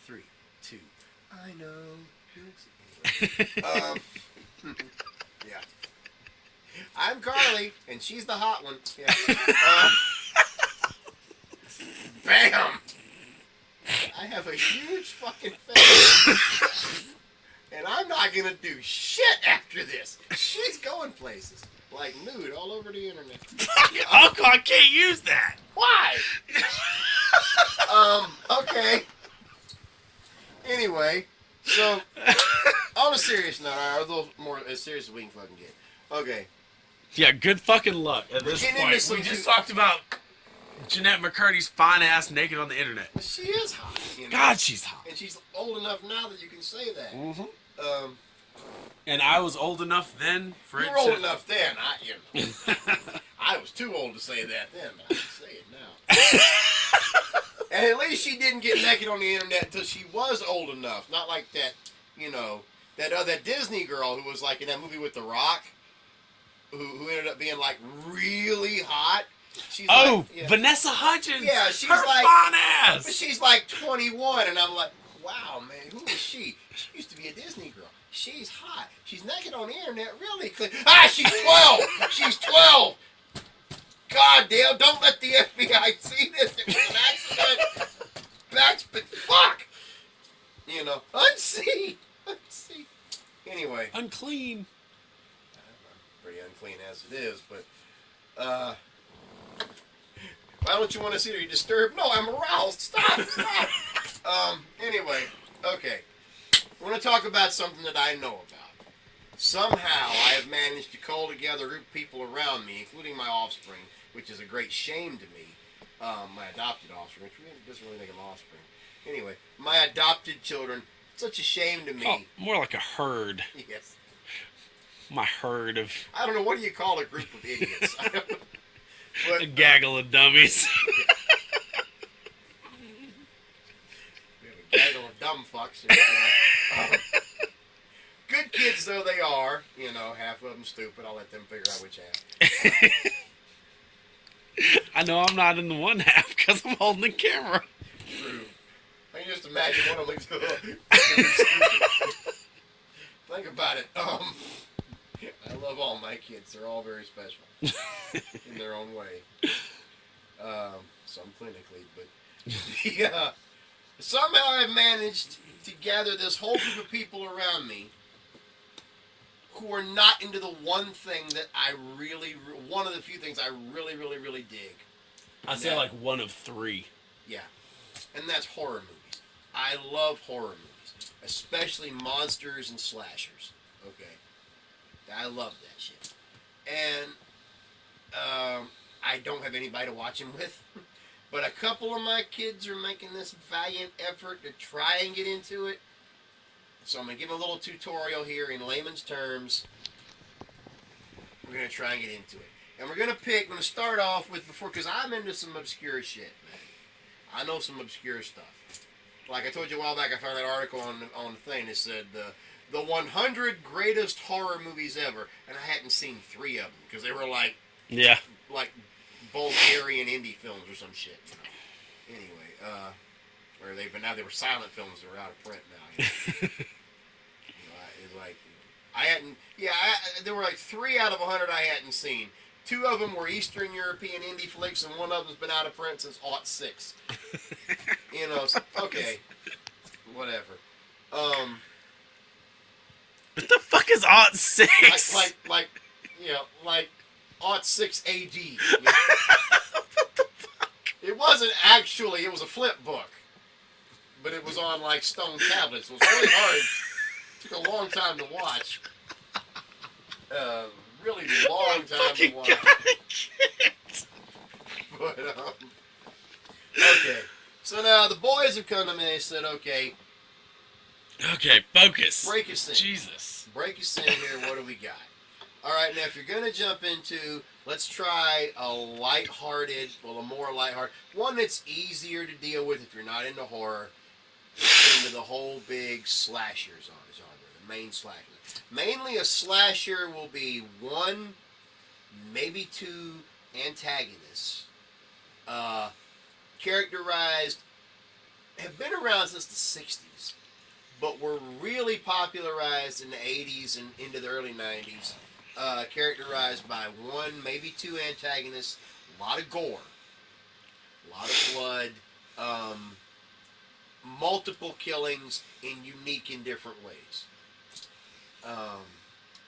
3, 2. I know. Anyway. Yeah. I'm Carly, and she's the hot one. Yeah. Bam! I have a huge fucking face. And I'm not gonna do shit after this. She's going places. Like nude all over the internet. Uncle, I can't use that. Why? Okay. Anyway, so on a serious note, a little more as serious as we can fucking get. Okay. Yeah, good fucking luck at this point. We just talked about Jeanette McCurdy's fine ass naked on the internet. She is hot. You know? God, she's hot. And she's old enough now that you can say that. Mm-hmm. And I was old enough then for you it were old to... enough then. I was too old to say that then, but I can say it now. And at least she didn't get naked on the internet until she was old enough. Not like that, you know, that Disney girl who was like in that movie with The Rock, who ended up being like really hot. She's like, yeah. Vanessa Hudgens. Yeah, she's her like fine ass. But she's like 21, and I'm like, wow, man, who is she? She used to be a Disney girl. She's hot. She's naked on the internet, really. She's 12. She's 12. God damn! Don't let the FBI see this. It was an accident. But fuck. You know, unsee. Anyway. Unclean. I'm pretty unclean as it is, but why don't you want to see her? Are you disturbed? No, I'm aroused. Stop. Anyway, okay. We're going to talk about something that I know about. Somehow I have managed to call together a group of people around me, including my offspring, which is a great shame to me. My adopted offspring, which doesn't really make them offspring. Anyway, my adopted children, it's such a shame to me. Oh, more like a herd. Yes. My herd of... I don't know, what do you call a group of idiots? But, a gaggle of dummies. We have a gaggle of dumb fucks. Good kids though they are, you know, half of them stupid. I'll let them figure out which half. I know I'm not in the one half because I'm holding the camera. True. I can just imagine one of them like, think about it. I love all my kids. They're all very special in their own way. Some clinically, but somehow I've managed to gather this whole group of people around me who are not into the one thing that one of the few things I really, really, really dig. I say like one of three. Yeah. And that's horror movies. I love horror movies, especially monsters and slashers. Okay. I love that shit. And I don't have anybody to watch them with. But a couple of my kids are making this valiant effort to try and get into it. So I'm going to give a little tutorial here in layman's terms. We're going to try and get into it. And we're going to start off with, because I'm into some obscure shit, man. I know some obscure stuff. Like I told you a while back, I found that article on the thing that said the 100 greatest horror movies ever. And I hadn't seen 3 of them, because they were like Bulgarian indie films or some shit. You know? Anyway, they were silent films that were out of print now. You know? There were like 3 out of 100 I hadn't seen. 2 of them were Eastern European indie flicks, and one of them's been out of print since '06. You know, okay, whatever. What the fuck is '06? Like 06 AD. You know? What the fuck? It wasn't actually. It was a flip book, but it was on like stone tablets. It was really hard. It took a long time to watch. Really long time to watch. But okay. So now the boys have come to me and they said, okay, focus. Break us in. Jesus. Break us in here. What do we got? All right, now if you're going to jump into, let's try a more lighthearted, one that's easier to deal with if you're not into horror, into the whole big slasher genre, the main slasher. Mainly a slasher will be 1, maybe 2 antagonists, characterized have been around since the 60s, but were really popularized in the 80s and into the early 90s. Characterized by one, maybe two antagonists, a lot of gore, a lot of blood, multiple killings in unique and different ways.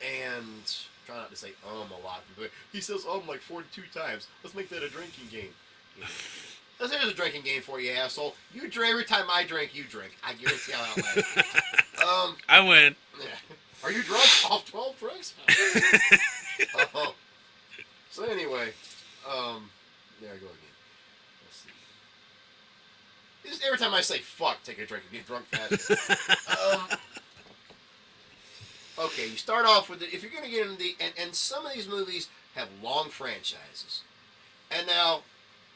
And try not to say a lot. But he says like 42 times. Let's make that a drinking game. Yeah. There's a drinking game for you, asshole. You drink every time I drink, you drink. I guarantee I'll outlast. I win. Yeah. Are you drunk off 12 drinks? So anyway, there I go again. Let's see. Just every time I say fuck, take a drink and get drunk fast. Okay, you start off with it. If you're going to get into and some of these movies have long franchises. And now,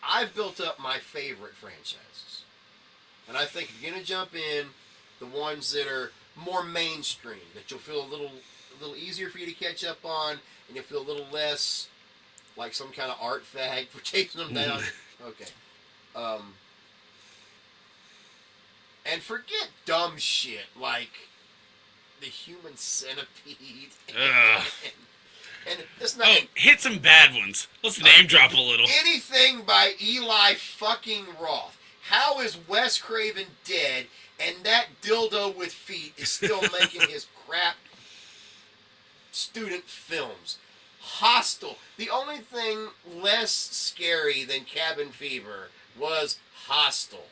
I've built up my favorite franchises. And I think if you're going to jump in, the ones that are more mainstream, that you'll feel a little easier for you to catch up on, and you'll feel a little less like some kind of art fag for chasing them down. Okay. And forget dumb shit like the Human Centipede. And it's not hit some bad ones. Let's name drop a little. Anything by Eli fucking Roth. How is Wes Craven dead and that dildo with feet is still making his crap student films? Hostel. The only thing less scary than Cabin Fever was Hostel.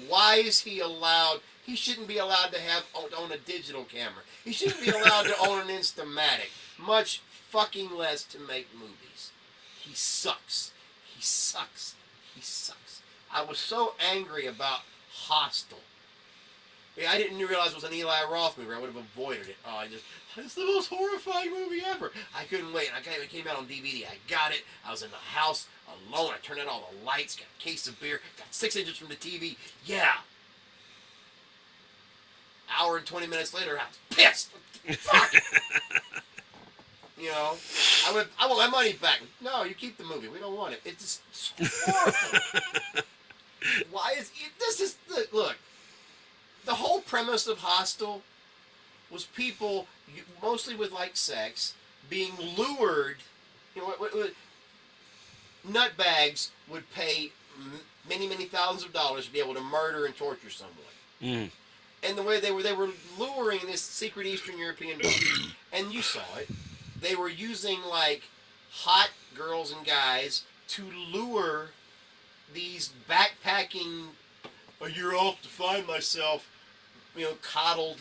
Why is he allowed? He shouldn't be allowed to own a digital camera. He shouldn't be allowed to own an Instamatic. Much fucking less to make movies. He sucks. He sucks. He sucks. I was so angry about Hostel. I didn't realize it was an Eli Roth movie. I would have avoided it. It's the most horrifying movie ever. I couldn't wait. It came out on DVD. I got it. I was in the house alone. I turned on all the lights, got a case of beer, got 6 inches from the TV. Yeah. Hour and 20 minutes later, I was pissed. Fuck. You know, I want my money back. No, you keep the movie. We don't want it. It's horrible. Why is it? Look. The whole premise of Hostel was people, mostly with like sex, being lured. You know, nutbags would pay many, many thousands of dollars to be able to murder and torture someone. Mm. And the way they were luring this secret Eastern European boat, and you saw it. They were using like hot girls and guys to lure these backpacking. A year off to find myself, coddled,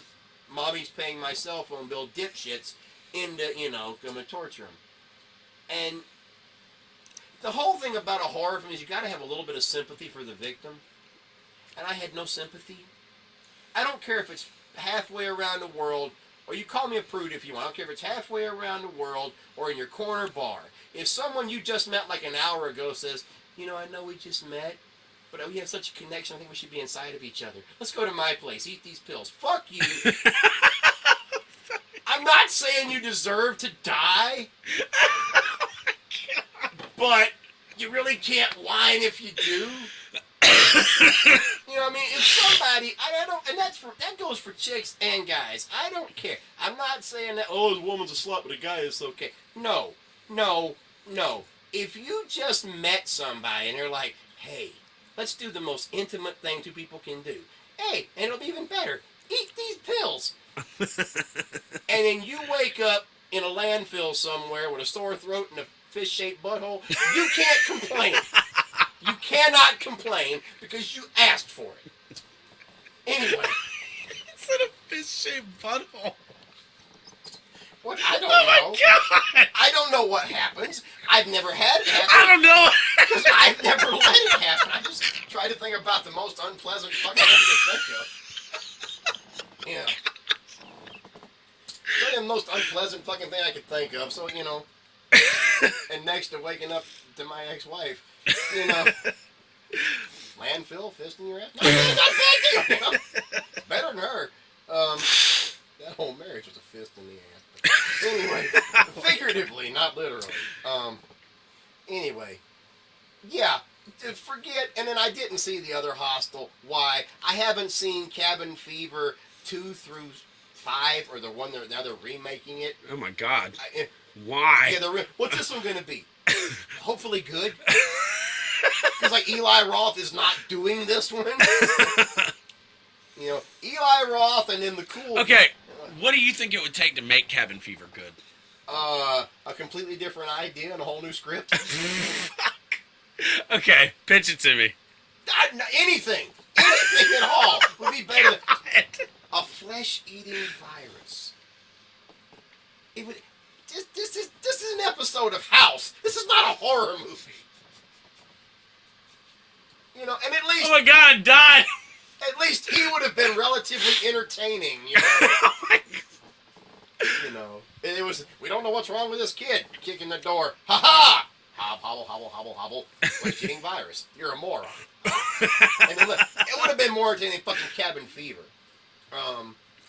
mommy's paying my cell phone bill dipshits into, gonna torture them. And the whole thing about a horror film is you gotta have a little bit of sympathy for the victim. And I had no sympathy. I don't care if it's halfway around the world, or you call me a prude if you want. I don't care if it's halfway around the world or in your corner bar. If someone you just met like an hour ago says, I know we just met, but we have such a connection, I think we should be inside of each other. Let's go to my place, eat these pills. Fuck you. I'm not saying you deserve to die. But you really can't whine if you do. What I mean? If somebody, I don't, and that goes for chicks and guys. I don't care. I'm not saying that, the woman's a slut, but a guy is okay. No. If you just met somebody and they're like, hey, let's do the most intimate thing two people can do. Hey, and it'll be even better. Eat these pills. And then you wake up in a landfill somewhere with a sore throat and a fish-shaped butthole. You can't complain. You cannot complain because you asked for it. Anyway. Instead of fish-shaped butthole. What? I don't know. Oh my God! I don't know what happens. I've never had it happen. I don't know. Because I've never let it happen. I just try to think about the most unpleasant fucking thing to think of. Yeah. It's the most unpleasant fucking thing I could think of. So, and next to waking up to my ex-wife, landfill, fist in your ass. No, not big deal. Better than her. That whole marriage was a fist in the ass. Anyway, figuratively, not literally. Anyway, yeah, forget. And then I didn't see the other Hostel. Why? I haven't seen Cabin Fever 2 through 5, or the one they're now they're remaking it. Oh my God! Why? Yeah, what's this one gonna be? Hopefully good. Because like Eli Roth is not doing this one. You know, Eli Roth and then the cool. Okay, what do you think it would take to make Cabin Fever good? A completely different idea and a whole new script. Okay, pitch it to me. Anything at all would be better than a flesh-eating virus. It would. This is an episode of House. This is not a horror movie. You know, and at least. Oh my God, died. At least he would have been relatively entertaining. You know. Oh my God. You know, it was. We don't know what's wrong with this kid. Kicking the door. Ha ha! Hobble, hobble, hobble, hobble. Flesh-eating virus. You're a moron. And then, look, it would have been more entertaining than fucking Cabin Fever.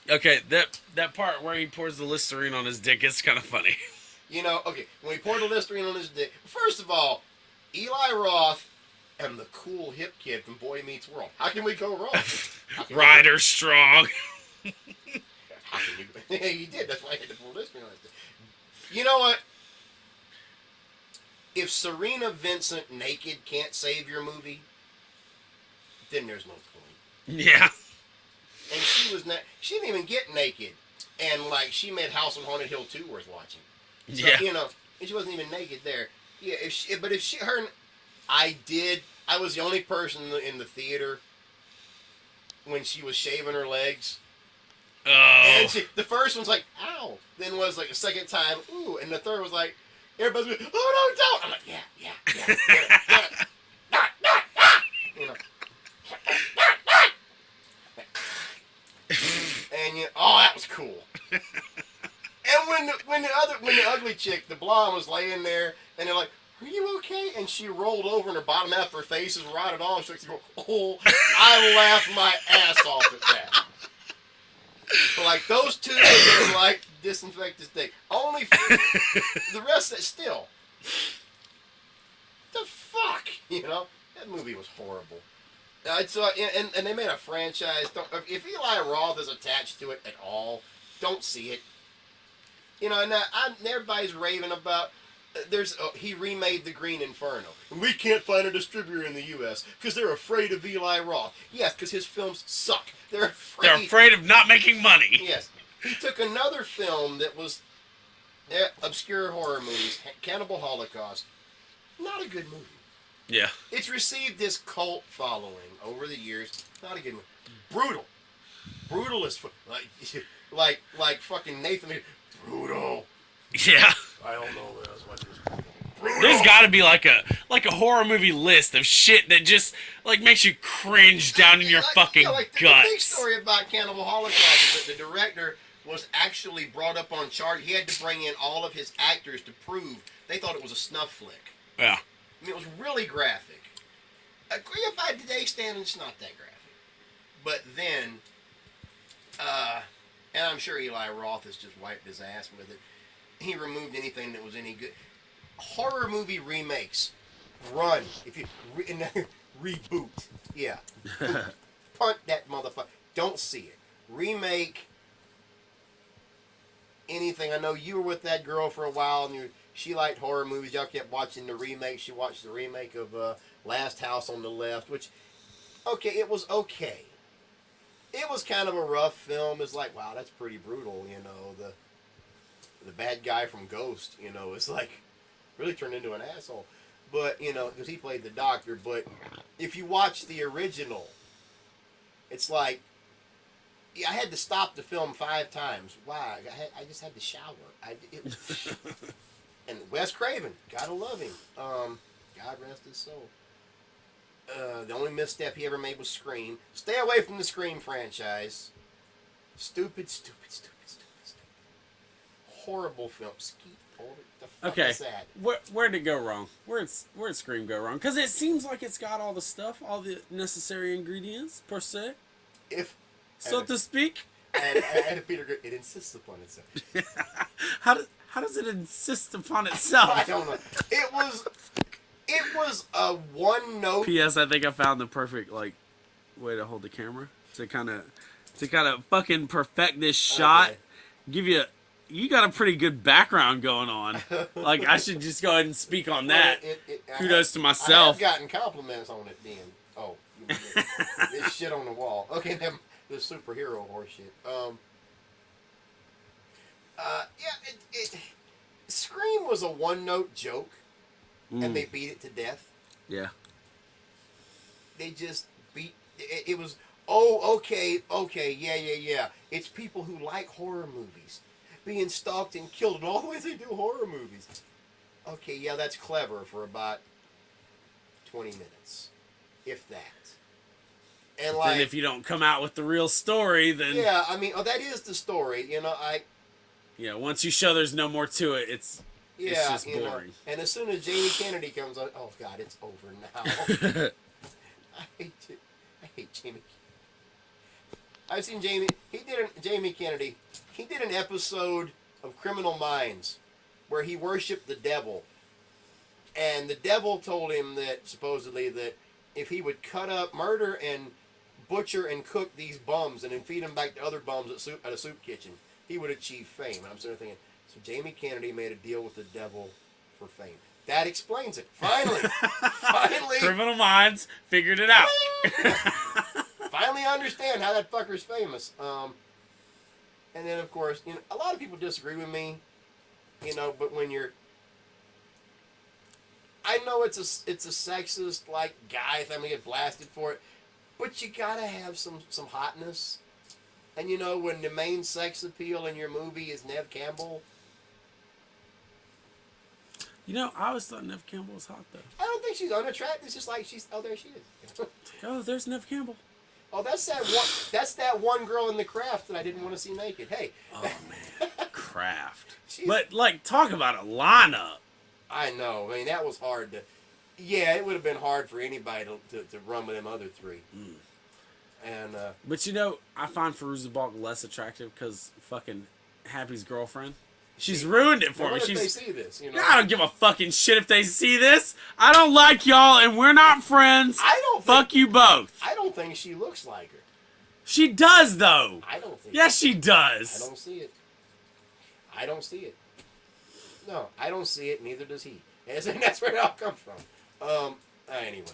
Okay, that part where he pours the Listerine on his dick is kind of funny. You know, okay, when he poured the Listerine on his dick, first of all, Eli Roth and the cool hip kid from Boy Meets World. How can we go wrong? Ryder Strong. How can you? He did. That's why he had to pour Listerine on his dick. You know what? If Serena Vincent naked can't save your movie, then there's no point. Yeah. And she didn't even get naked, and like she made House on Haunted Hill 2 worth watching. So, yeah. You know, and she wasn't even naked there. Yeah. I was the only person in the theater when she was shaving her legs. Oh. And the first one's like, ow. Then was like the second time, ooh, and the third was like, everybody's like, oh no, don't. I'm like, yeah. You know. And that was cool. And when the ugly chick, the blonde, was laying there, and they're like, "Are you okay?" And she rolled over, and her bottom half of her face is rotted off. She's like, "Oh!" I laughed my ass off at that. But like those two, are like disinfect this thing. Only the rest of it still. The fuck, you know? That movie was horrible. And they made a franchise. If Eli Roth is attached to it at all, don't see it. You know, and everybody's raving about. He remade The Green Inferno. We can't find a distributor in the U.S. because they're afraid of Eli Roth. Yes, because his films suck. They're afraid of not making money. Yes. He took another film that was obscure horror movies, Cannibal Holocaust. Not a good movie. Yeah. It's received this cult following over the years. Not a good movie. Brutal. Brutal as like fucking Nathan. Brutal. Yeah. I don't know this. What is brutal? There's got to be like a horror movie list of shit that just like makes you cringe down in your fucking guts. The big story about Cannibal Holocaust is that the director was actually brought up on charge. He had to bring in all of his actors to prove they thought it was a snuff flick. Yeah. I mean, it was really graphic. By today's standards, it's not that graphic. But then, and I'm sure Eli Roth has just wiped his ass with it. He removed anything that was any good. Horror movie remakes, run. If you reboot, yeah, punt that motherfucker. Don't see it. Remake anything. I know you were with that girl for a while, and she liked horror movies. Y'all kept watching the remake. She watched the remake of Last House on the Left, which, okay, it was okay. It was kind of a rough film. It's like, wow, that's pretty brutal, you know. The bad guy from Ghost, you know, is like really turned into an asshole. But, you know, because he played the doctor. But if you watch the original, it's like, I had to stop the film 5 times. Why? I just had to shower. And Wes Craven, gotta love him. God rest his soul. The only misstep he ever made was Scream. Stay away from the Scream franchise. Stupid. Horrible film. The fuck is that? Where'd it go wrong? Where'd Scream go wrong? Because it seems like it's got all the stuff, all the necessary ingredients, per se. So to speak. And Peter, it insists upon itself. How does it insist upon itself? I don't know. It was a one note. P.S. I think I found the perfect way to hold the camera to kind of fucking perfect this shot. Okay. Give you got a pretty good background going on. Like I should just go ahead and speak on that. Kudos to myself. I've gotten compliments on it. Then this shit on the wall. Okay, then the superhero horse shit. Scream was a one note joke, and they beat it to death. Yeah. They just beat it. Was okay, yeah. It's people who like horror movies being stalked and killed, and all the ways they do horror movies. Okay, yeah, that's clever for about 20 minutes, if that. And then if you don't come out with the real story, then yeah, I mean, that is the story. Yeah, once you show there's no more to it, it's just boring. And as soon as Jamie Kennedy comes on, oh God, it's over now. I hate Jamie. I've seen Jamie. Jamie Kennedy. He did an episode of Criminal Minds where he worshipped the devil, and the devil told him that supposedly that if he would cut up, murder, and butcher and cook these bums and then feed them back to other bums at a soup kitchen, he would achieve fame. And I'm sort of thinking, so Jamie Kennedy made a deal with the devil for fame. That explains it. Finally. Criminal Minds figured it out. Finally understand how that fucker's famous. And then, of course, a lot of people disagree with me, but when you're... I know it's a sexist, guy thing, we get blasted for it, but you gotta have some hotness. And when the main sex appeal in your movie is Neve Campbell... I always thought Neve Campbell was hot, though. I don't think she's unattractive. It's just like she's... Oh, there she is. Oh, there's Neve Campbell. Oh, that's that one girl in The Craft that I didn't want to see naked. Hey. Oh, man. Craft. But, talk about a lineup. I know. I mean, that was hard to... Yeah, it would have been hard for anybody to run with them other three. Mm. And, But, I find Fairuza Balk less attractive because fucking Happy's girlfriend... She's ruined it for me. If they see this, I don't give a fucking shit if they see this. I don't like y'all, and we're not friends. Fuck you both. I don't think she looks like her. She does, though. I don't think. Yes, she does. I don't see it. No, I don't see it. Neither does he. And that's where it all comes from. Anyway,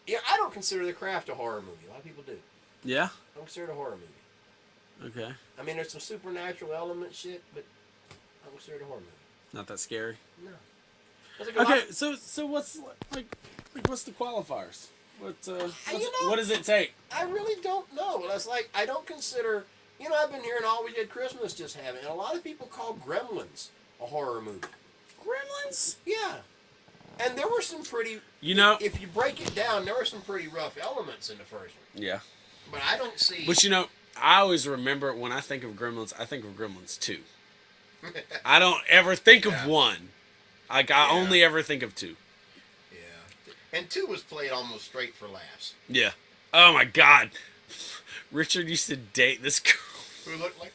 yeah, I don't consider The Craft a horror movie. A lot of people do. Yeah. I don't consider it a horror movie. Okay. I mean, there's some supernatural element shit, but. I don't consider it a horror movie. Not that scary. No. Okay, so what's what's the qualifiers? What does it take? I really don't know. It's I don't consider. I've been hearing All We Did Christmas just having, and a lot of people call Gremlins a horror movie. Gremlins? Yeah. And there were some pretty. If you break it down, there were some pretty rough elements in the first one. Yeah. But I don't see. But I always remember when I think of Gremlins, I think of Gremlins 2. I don't ever think of 1. I only ever think of 2. Yeah. And 2 was played almost straight for laughs. Yeah. Oh my God. Richard used to date this girl. Who looked like?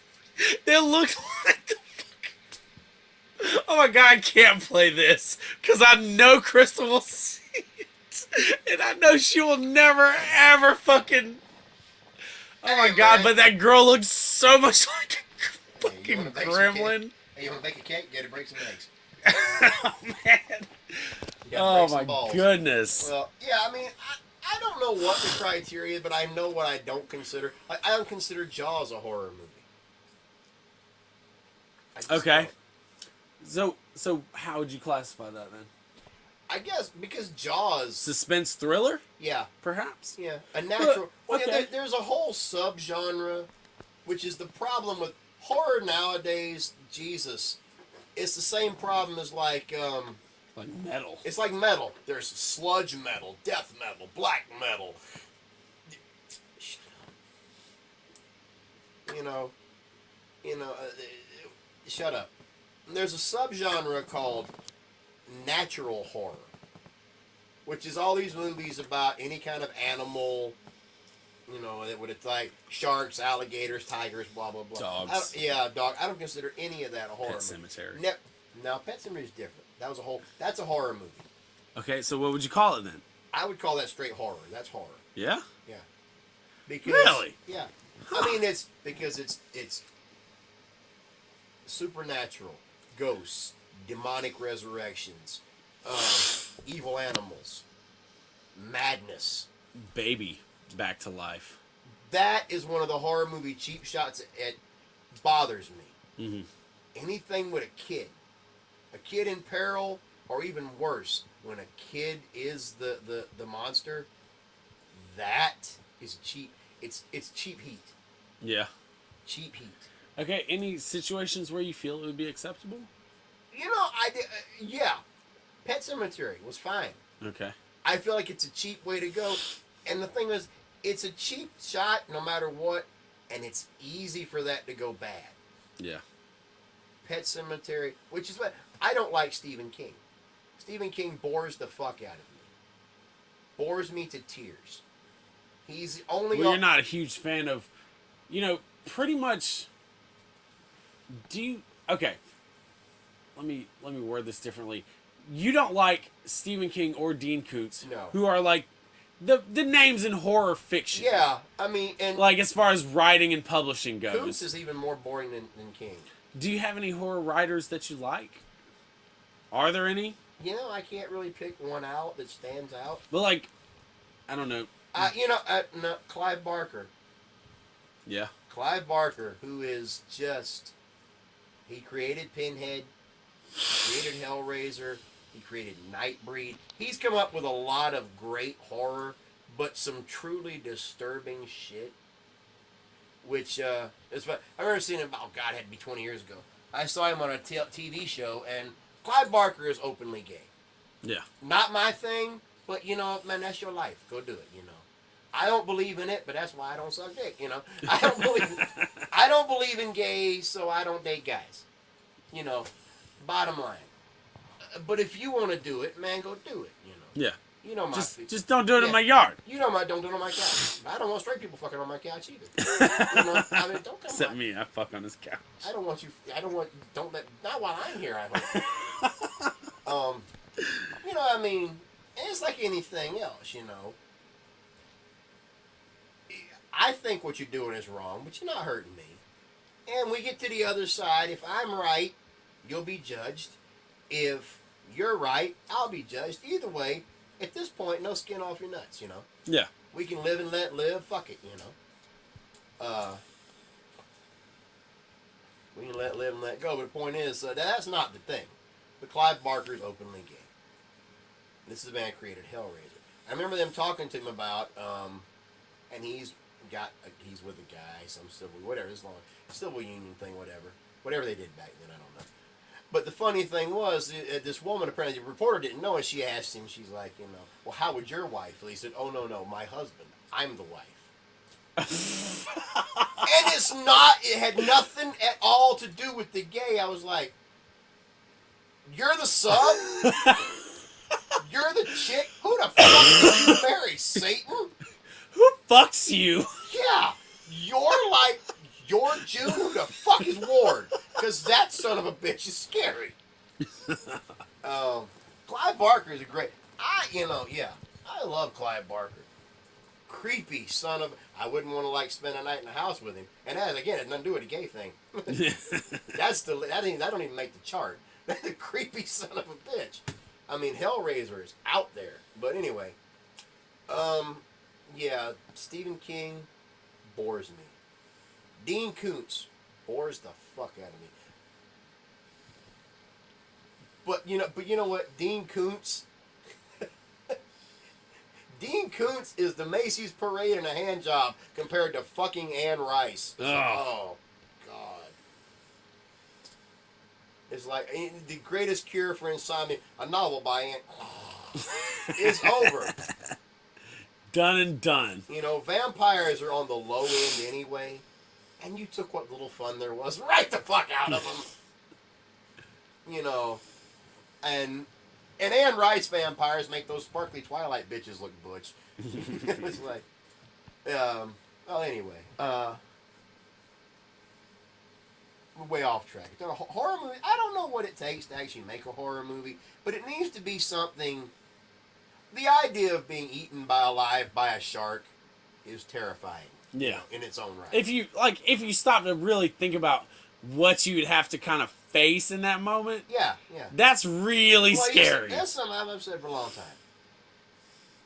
They looked like the fuck. Oh my God, I can't play this. Because I know Crystal will see it. And I know she will never, ever fucking... Oh my God, but that girl looks so much like a fucking gremlin. Hey, you want to bake a cake? Get to break some eggs. Oh, man. Oh, my goodness. Well, yeah, I mean, I don't know what the criteria, but I know what I don't consider. I don't consider Jaws a horror movie. Okay. So how would you classify that, then? I guess because Jaws... Suspense thriller? Yeah. Perhaps? Yeah. A natural... Well, okay. There's a whole subgenre, which is the problem with... Horror nowadays, Jesus, it's the same problem as like metal. It's like metal. There's sludge metal, death metal, black metal. Shut up. There's a subgenre called natural horror, which is all these movies about any kind of animal. It's like sharks, alligators, tigers, blah, blah, blah. Dogs. Dog. I don't consider any of that a horror movie. Pet Sematary. No, Pet Sematary is different. That's a horror movie. Okay, so what would you call it then? I would call that straight horror. That's horror. Yeah? Yeah. Because, Really? Yeah. I mean, it's because it's supernatural, ghosts, demonic resurrections, evil animals, madness. Baby back to life. That is one of the horror movie cheap shots. It bothers me. Mm-hmm. Anything with a kid in peril, or even worse, when a kid is the monster, that is cheap. It's cheap heat. Yeah. Cheap heat. Okay, any situations where you feel it would be acceptable? You know, yeah. Pet Cemetery was fine. Okay. I feel like it's a cheap way to go. And the thing is, it's a cheap shot no matter what, and it's easy for that to go bad. Yeah. Pet Cemetery, which is what I don't like Stephen King. Stephen King bores the fuck out of me. Bores me to tears. He's the only. Well, you're not a huge fan of, pretty much. Do you? Okay. Let me word this differently. You don't like Stephen King or Dean Koontz, No. who are like the names in horror fiction. Yeah, I mean, and Like as far as writing and publishing goes. Koontz is even more boring than King. Do you have any horror writers that you like? Are there any? You know, I can't really pick one out that stands out. But like, I don't know. No, Clive Barker. Yeah. Clive Barker, who is just, he created Pinhead, he created Hellraiser, he created Nightbreed. He's come up with a lot of great horror, but some truly disturbing shit. Which, is what, I remember seeing him, oh God, it had to be 20 years ago. I saw him on a TV show, and Clive Barker is openly gay. Yeah. Not my thing, but man, that's your life. Go do it, I don't believe in it, but that's why I don't suck dick, I don't believe in gays, so I don't date guys. Bottom line. But if you want to do it, man, go do it, Yeah. My just don't do it in my yard. Don't do it on my couch. I don't want straight people fucking on my couch either. I mean, don't come Except me, I fuck on his couch. I don't want you. Don't let. Not while I'm here. I hope. I mean, it's like anything else. I think what you're doing is wrong, but you're not hurting me. And we get to the other side. If I'm right, you'll be judged. If you're right, I'll be judged. Either way, at this point, no skin off your nuts. Yeah. We can live and let live. Fuck it. We can live and let go. But the point is, that's not the thing. But Clive Barker is openly gay. This is the man who created Hellraiser. I remember them talking to him about, and he's with a guy, some civil union thing, whatever they did back then, I don't know. But the funny thing was, this woman, apparently the reporter didn't know, and she asked him, she's like, well, how would your wife feel? He said, oh no, my husband, I'm the wife. And it had nothing at all to do with the gay. I was like, you're the sub? You're the chick? Who the fuck did you marry, Satan? Who fucks you? Yeah, you're June. Who the fuck is Ward? Because that son of a bitch is scary. Clive Barker is a great. I love Clive Barker. Creepy son of. I wouldn't want to spend a night in the house with him. And that again, it has nothing to do with a gay thing. That don't even make the chart. That's a creepy son of a bitch. I mean, Hellraiser is out there. But anyway, yeah, Stephen King bores me. Dean Koontz bores the fuck out of me. But you know what? Dean Koontz is the Macy's parade and a hand job compared to fucking Anne Rice. Oh God. It's like the greatest cure for insomnia, a novel by Anne. It's over. Done and done. Vampires are on the low end anyway, and you took what little fun there was right the fuck out of them. And Anne Rice vampires make those sparkly Twilight bitches look butch. It's like, well, anyway, we're way off track. A horror movie, I don't know what it takes to actually make a horror movie, but it needs to be something the idea of being eaten alive by a shark is terrifying. Yeah. In its own right. If you stop to really think about what you would have to kind of face in that moment, yeah. that's really Well, scary. That's something I've said for a long time.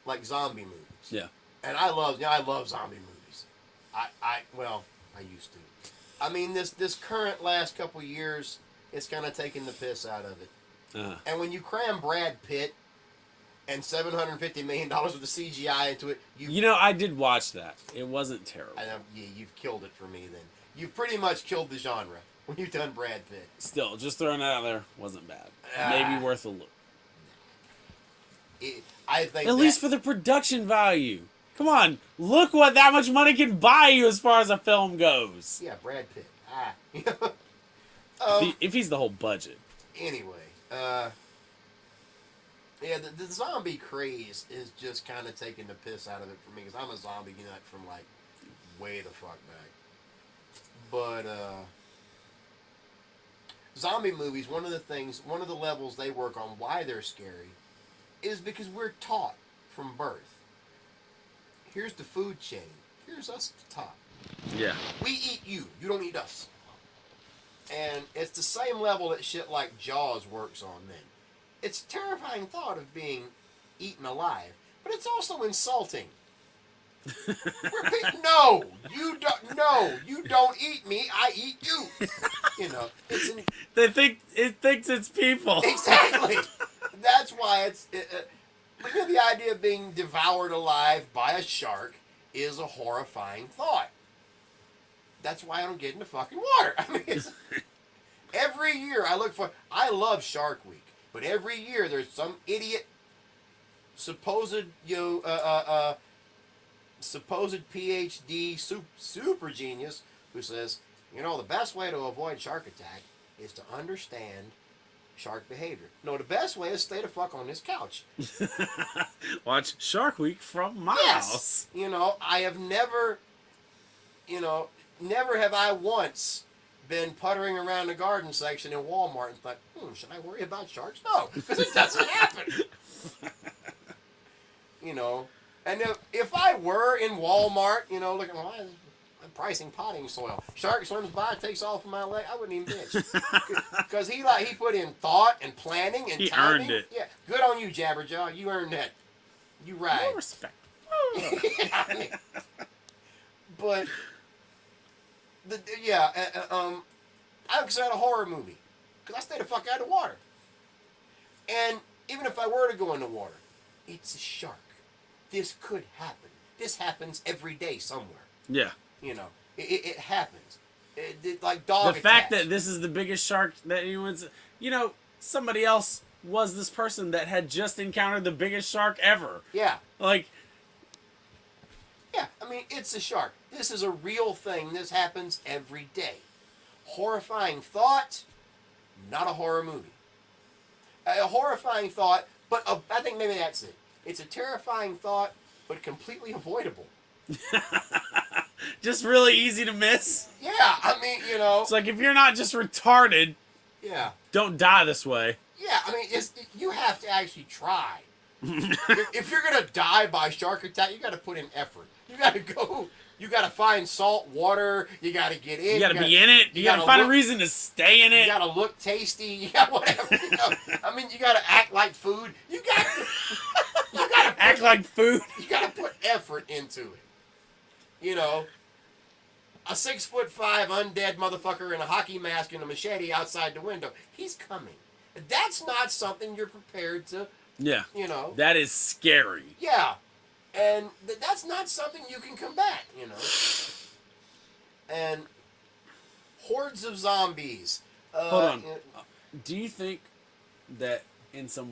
Like zombie movies. Yeah. And I love zombie movies. I used to. I mean, this current last couple years, it's kind of taking the piss out of it. Uh-huh. And when you cram Brad Pitt and $750 million worth of CGI into it, I did watch that. It wasn't terrible. You've killed it for me then. You've pretty much killed the genre when you've done Brad Pitt. Still, just throwing it out there, wasn't bad. Maybe worth a look. I think at least for the production value. Come on, look what that much money can buy you as far as a film goes. Yeah, Brad Pitt. If he's the whole budget. Anyway, the zombie craze is just kind of taking the piss out of it for me because I'm a zombie nut from like way the fuck back. But zombie movies, one of the levels they work on why they're scary is because we're taught from birth. Here's the food chain. Here's us at the top. Yeah. We eat you. You don't eat us. And it's the same level that shit like Jaws works on then. It's a terrifying thought of being eaten alive, but it's also insulting. No, you don't eat me. I eat you. They think it thinks it's people. Exactly. That's why the idea of being devoured alive by a shark is a horrifying thought. That's why I don't get into fucking water. I mean, every year I love Shark Week, but every year there's some idiot supposed PhD super genius who says, the best way to avoid shark attack is to understand shark behavior. No, the best way is stay the fuck on this couch. Watch Shark Week from my house. I have never have I once been puttering around the garden section in Walmart and thought, should I worry about sharks? No, because it doesn't happen. And if I were in Walmart, looking, I'm pricing potting soil. Shark swims by, takes off of my leg. I wouldn't even bitch. Because he put in thought and planning and timing. Earned it. Yeah, good on you, Jabberjaw. You earned that. You right. No respect. But I'm considered a horror movie because I stay the fuck out of the water. And even if I were to go in the water, it's a shark. This could happen. This happens every day somewhere. Yeah. It happens. Like dog The fact attacks. that this is the biggest shark that anyone's... somebody else was this person that had just encountered the biggest shark ever. Yeah. Yeah, I mean, it's a shark. This is a real thing. This happens every day. Horrifying thought, not a horror movie. A horrifying thought, but I think maybe that's it. It's a terrifying thought, but completely avoidable. Just really easy to miss. Yeah, I mean, It's like if you're not just retarded, yeah, don't die this way. Yeah, I mean, you have to actually try. If you're gonna die by shark attack, you got to put in effort. You got to go. You got to find salt water. You got to get in. You got to be in it. You got to find a reason to stay in it. You got to look tasty. You got whatever. I mean, you got to act like food. You got to act like food. You got to put effort into it. A 6'5" undead motherfucker in a hockey mask and a machete outside the window. He's coming. That's not something you're prepared to. Yeah. That is scary. Yeah. And that's not something you can combat, And hordes of zombies. Hold on. Do you think that in some way